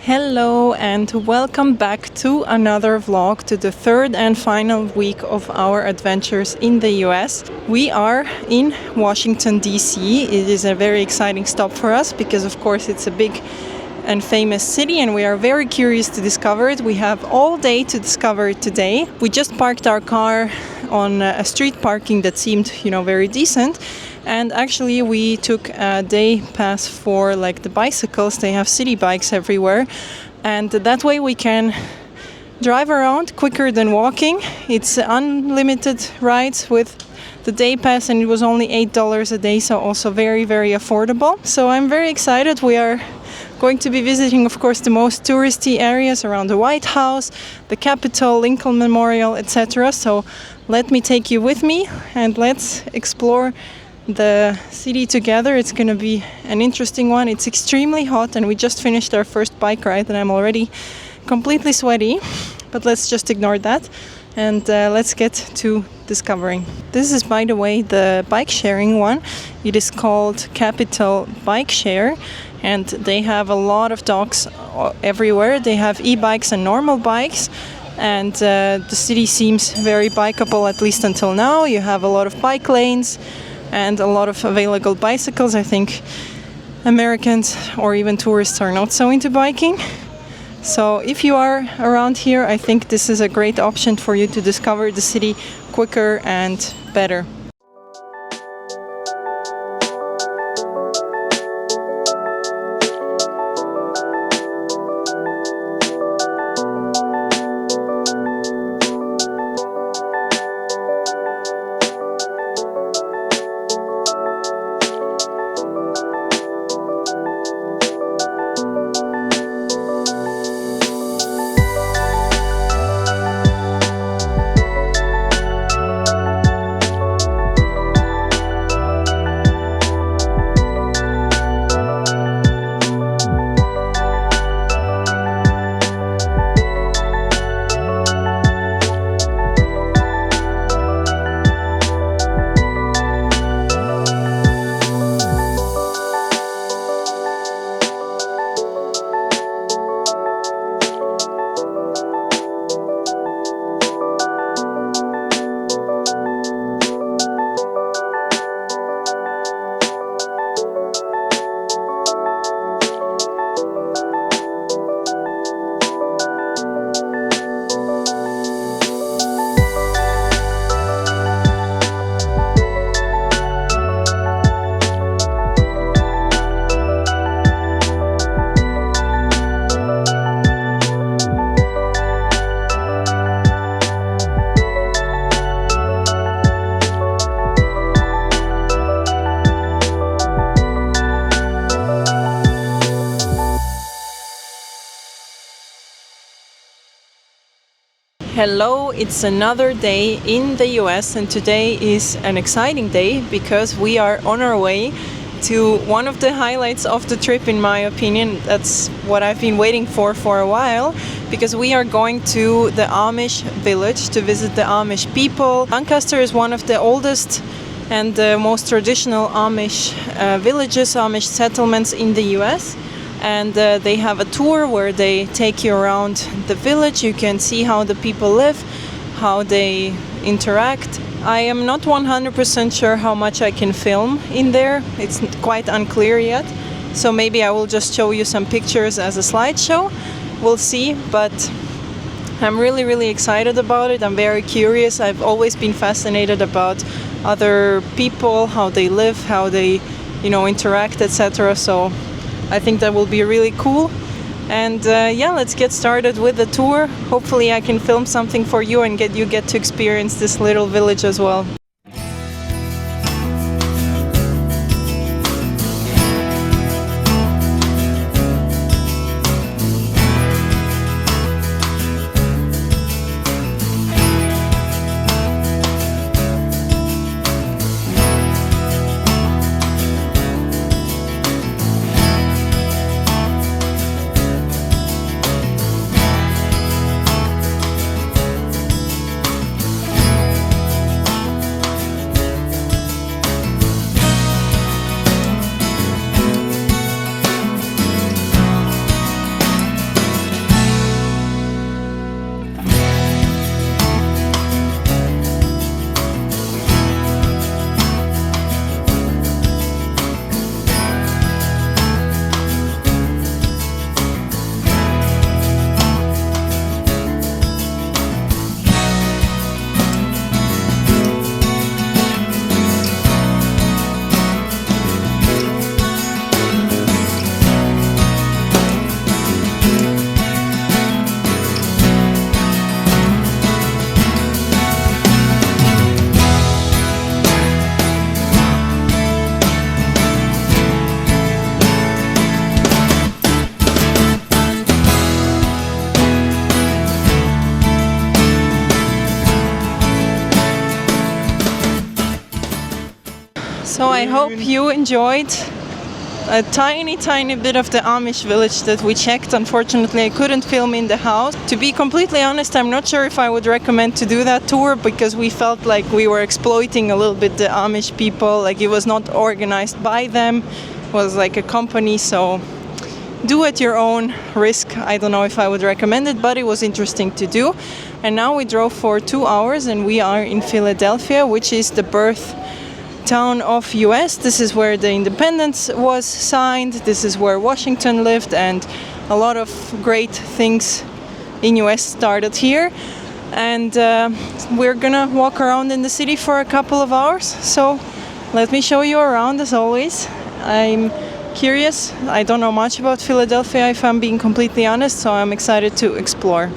Hello and welcome back to another vlog, to the third and final week of our adventures in the US. We are in Washington DC. It is a very exciting stop for us because of course it's a big and famous city and we are very curious to discover it. We have all day to discover it today. We just parked our car on a street parking that seemed, very decent. And actually we took a day pass for like the bicycles. They have city bikes everywhere. And that way we can drive around quicker than walking. It's unlimited rides with the day pass and it was only $8 a day. So also very, very affordable. So I'm very excited. We are going to be visiting, of course, the most touristy areas around the White House, the Capitol, Lincoln Memorial, etc. So let me take you with me and let's explore the city together. It's going to be an interesting one. It's extremely hot and we just finished our first bike ride and I'm already completely sweaty, but let's just ignore that and let's get to discovering. This is, by the way, the bike sharing one. It is called Capitol Bike Share and they have a lot of docks everywhere. They have e-bikes and normal bikes. And the city seems very bikeable, at least until now. You have a lot of bike lanes and a lot of available bicycles. I think Americans or even tourists are not so into biking. So if you are around here, I think this is a great option for you to discover the city quicker and better. Hello, it's another day in the US and today is an exciting day because we are on our way to one of the highlights of the trip, in my opinion. That's what I've been waiting for a while, because we are going to the Amish village to visit the Amish people. Lancaster is one of the oldest and the most traditional Amish villages, Amish settlements in the US. And they have a tour where they take you around the village. You can see how the people live, how they interact. I am not 100% sure how much I can film in there. It's quite unclear yet. So maybe I will just show you some pictures as a slideshow. We'll see, but I'm really excited about it. I'm very curious. I've always been fascinated about other people, how they live, how they, interact, etc. So I think that will be really cool. And let's get started with the tour. Hopefully I can film something for you and get to experience this little village as well. So I hope you enjoyed a tiny bit of the Amish village that we checked. Unfortunately, I couldn't film in the house. To be completely honest, I'm not sure if I would recommend to do that tour, because we felt like we were exploiting a little bit the Amish people. Like, it was not organized by them, it was like a company. So do at your own risk. I don't know if I would recommend it, but it was interesting to do. And now we drove for 2 hours and we are in Philadelphia, which is the birth town of US. This is where the independence was signed. This is where Washington lived, and a lot of great things in US started here. And we're gonna walk around in the city for a couple of hours. So let me show you around as always. I'm curious. I don't know much about Philadelphia, if I'm being completely honest, so I'm excited to explore.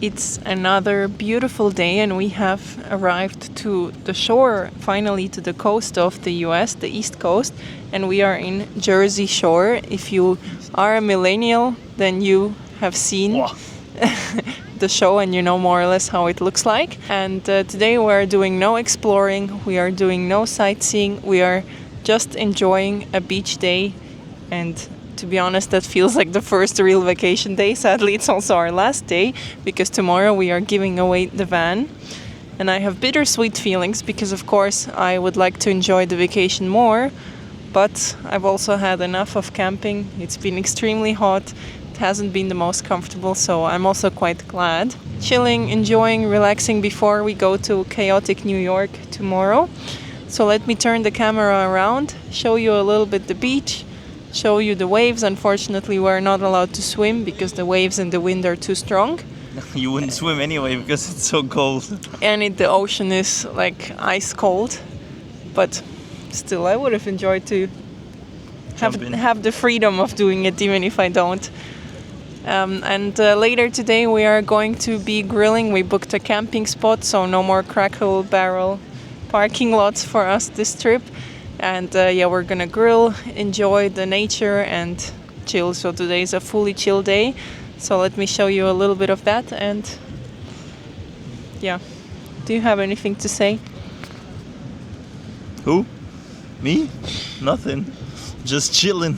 It's another beautiful day and we have arrived to the shore, finally to the coast of the US, the East Coast, and we are in Jersey Shore. If you are a millennial, then you have seen the show and you know more or less how it looks like. And today we are doing no exploring, we are doing no sightseeing, we are just enjoying a beach day. And to be honest, that feels like the first real vacation day. Sadly, it's also our last day, because tomorrow we are giving away the van. And I have bittersweet feelings because, of course, I would like to enjoy the vacation more. But I've also had enough of camping. It's been extremely hot. It hasn't been the most comfortable, so I'm also quite glad. Chilling, enjoying, relaxing before we go to chaotic New York tomorrow. So let me turn the camera around, show you a little bit the beach, show you the waves. Unfortunately, we're not allowed to swim because the waves and the wind are too strong. You wouldn't swim anyway because it's so cold. And the ocean is like ice cold. But still, I would have enjoyed to have the freedom of doing it, even if I don't. And later today we are going to be grilling. We booked a camping spot, so no more Crackle Barrel parking lots for us this trip. And yeah, we're gonna grill, enjoy the nature and chill. So today is a fully chill day. So let me show you a little bit of that. And yeah, do you have anything to say? Who? Me? Nothing. Just chilling.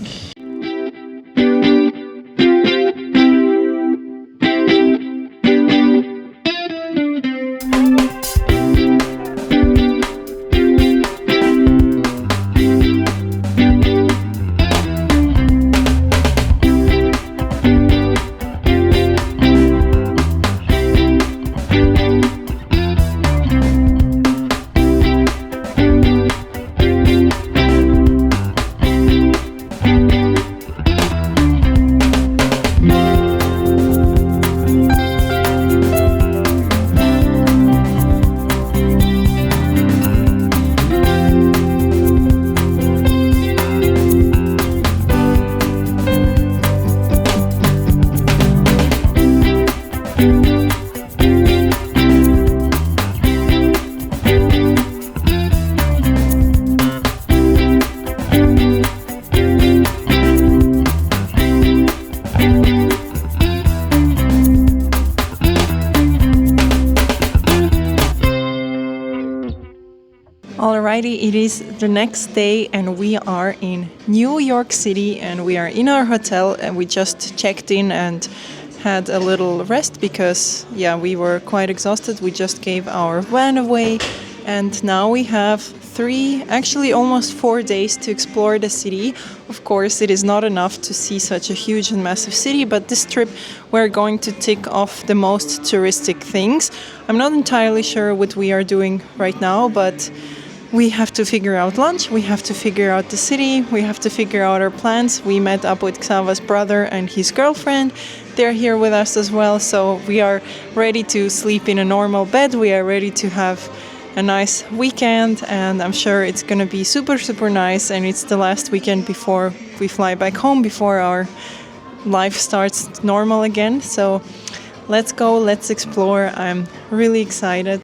Alrighty, it is the next day and we are in New York City and we are in our hotel and we just checked in and had a little rest because, yeah, we were quite exhausted. We just gave our van away, and now we have 3, actually almost 4 days to explore the city. Of course, it is not enough to see such a huge and massive city, but this trip we're going to tick off the most touristic things. I'm not entirely sure what we are doing right now, but we have to figure out lunch, we have to figure out the city, we have to figure out our plans. We met up with Xava's brother and his girlfriend. They're here with us as well, so we are ready to sleep in a normal bed. We are ready to have a nice weekend, and I'm sure it's gonna be super, super nice. And it's the last weekend before we fly back home, before our life starts normal again. So let's go, let's explore. I'm really excited.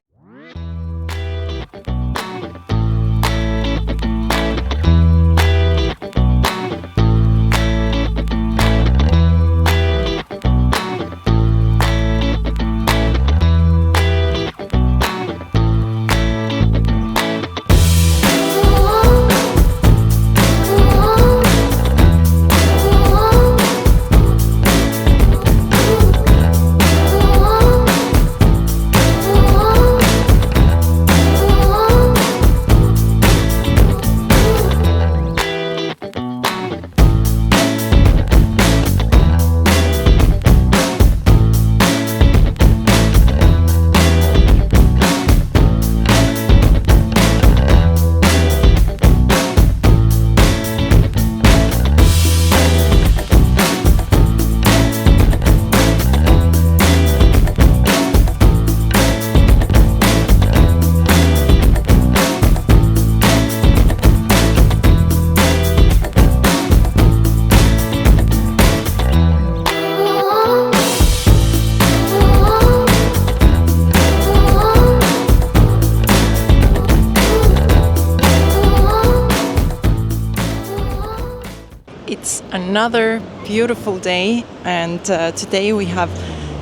It's another beautiful day, and today we have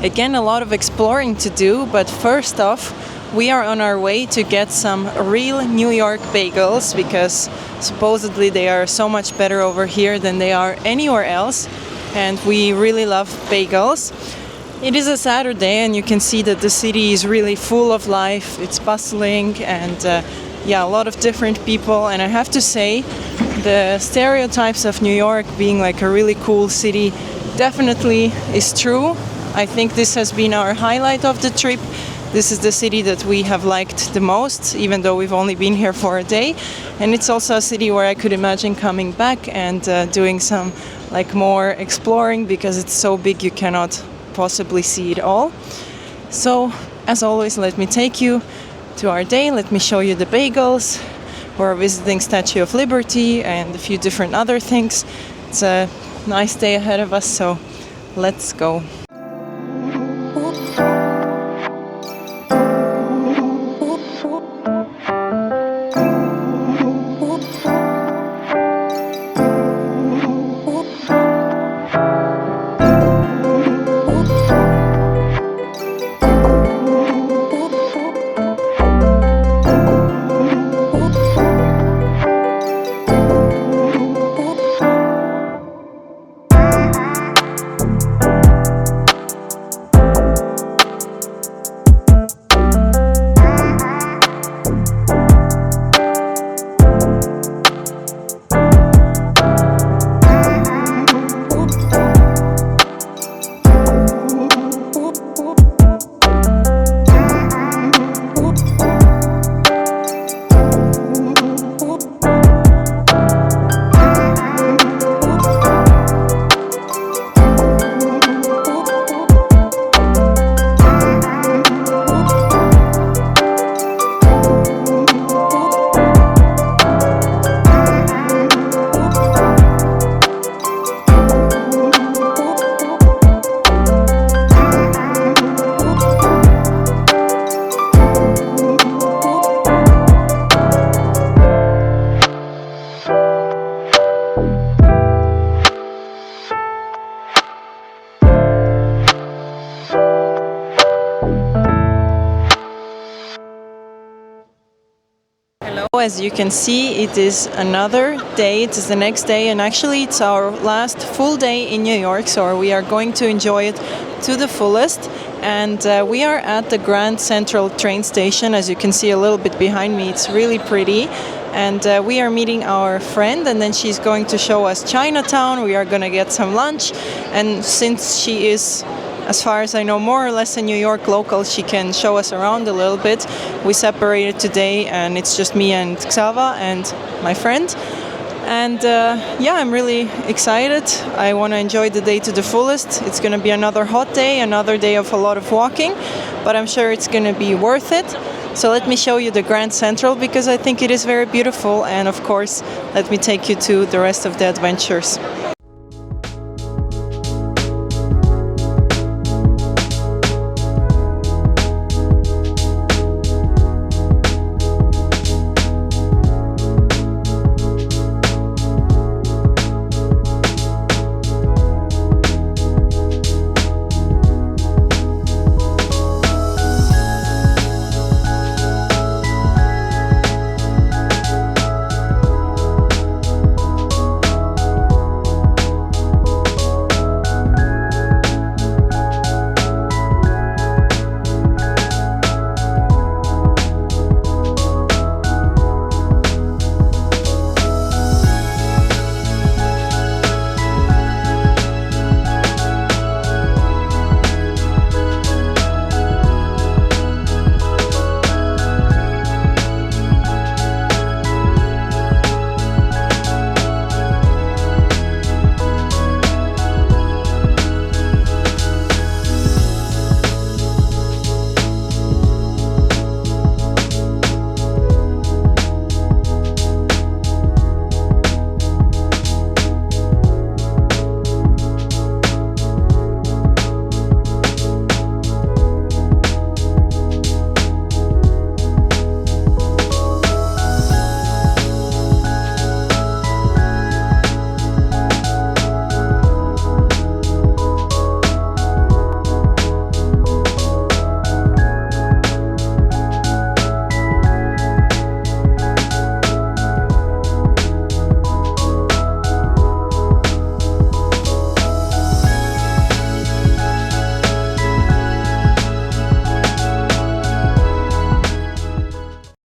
again a lot of exploring to do. But first off, we are on our way to get some real New York bagels, because supposedly they are so much better over here than they are anywhere else, and we really love bagels. It is a Saturday, and you can see that the city is really full of life. It's bustling, and a lot of different people. And I have to say, the stereotypes of New York being like a really cool city definitely is true. I think this has been our highlight of the trip. This is the city that we have liked the most, even though we've only been here for a day. And it's also a city where I could imagine coming back and doing some like more exploring, because it's so big you cannot possibly see it all. So, as always, let me take you to our day. Let me show you the bagels. We're visiting Statue of Liberty and a few different other things. It's a nice day ahead of us, so let's go. As you can see, it is another day, it is the next day, and actually it's our last full day in New York, so we are going to enjoy it to the fullest. And we are at the Grand Central train station, as you can see a little bit behind me. It's really pretty. And we are meeting our friend, and then she's going to show us Chinatown. We are going to get some lunch, and since she is, as far as I know, more or less a New York local, she can show us around a little bit. We separated today, and it's just me and Xava and my friend. And yeah, I'm really excited. I want to enjoy the day to the fullest. It's going to be another hot day, another day of a lot of walking, but I'm sure it's going to be worth it. So let me show you the Grand Central, because I think it is very beautiful, and of course, let me take you to the rest of the adventures.